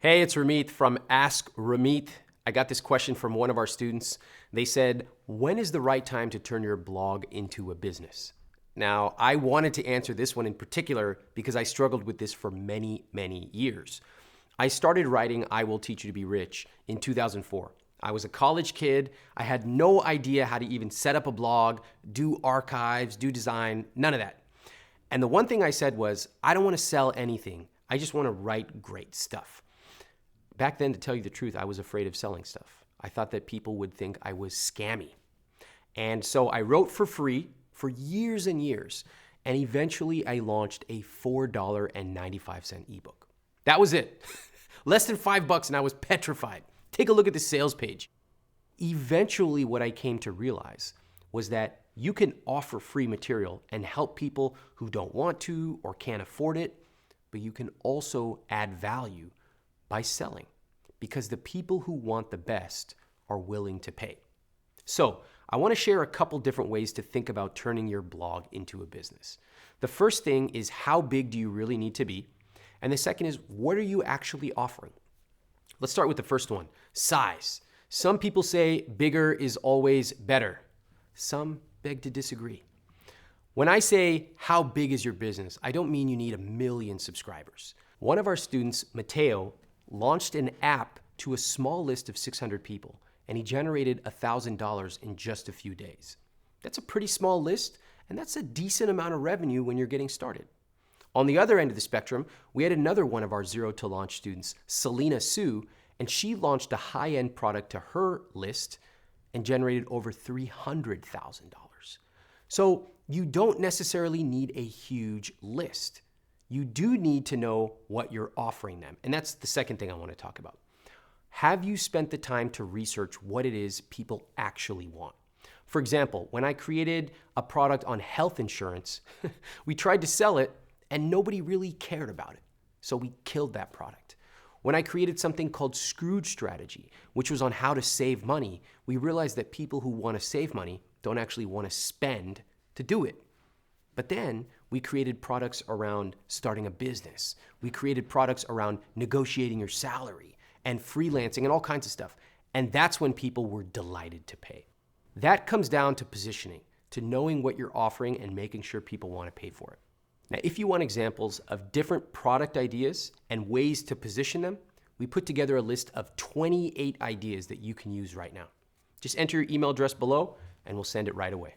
Hey, it's Ramit from Ask Ramit. I got this question from one of our students. They said, when is the right time to turn your blog into a business? Now, I wanted to answer this one in particular because I struggled with this for many, many years. I started writing I Will Teach You to Be Rich in 2004. I was a college kid. I had no idea how to even set up a blog, do archives, do design, none of that. And the one thing I said was, I don't want to sell anything. I just want to write great stuff. Back then, to tell you the truth, I was afraid of selling stuff. I thought that people would think I was scammy. And so I wrote for free for years and years. And eventually I launched a $4.95 ebook. That was it. Less than $5 and I was petrified. Take a look at the sales page. Eventually what I came to realize was that you can offer free material and help people who don't want to or can't afford it, but you can also add value by selling, because the people who want the best are willing to pay. So I want to share a couple different ways to think about turning your blog into a business. The first thing is, how big do you really need to be? And the second is, what are you actually offering? Let's start with the first one, size. Some people say bigger is always better. Some beg to disagree. When I say how big is your business, I don't mean you need 1 million subscribers. One of our students, Mateo, launched an app to a small list of 600 people, and he generated $1,000 in just a few days. That's a pretty small list, and that's a decent amount of revenue when you're getting started. On the other end of the spectrum, we had another one of our Zero to Launch students, Selena Sue, and she launched a high-end product to her list and generated over $300,000. So you don't necessarily need a huge list. You do need to know what you're offering them. And that's the second thing I want to talk about. Have you spent the time to research what it is people actually want? For example, when I created a product on health insurance, we tried to sell it and nobody really cared about it. So we killed that product. When I created something called Scrooge Strategy, which was on how to save money, we realized that people who want to save money don't actually want to spend to do it. But then we created products around starting a business. We created products around negotiating your salary and freelancing and all kinds of stuff. And that's when people were delighted to pay. That comes down to positioning, to knowing what you're offering and making sure people want to pay for it. Now, if you want examples of different product ideas and ways to position them, we put together a list of 28 ideas that you can use right now. Just enter your email address below and we'll send it right away.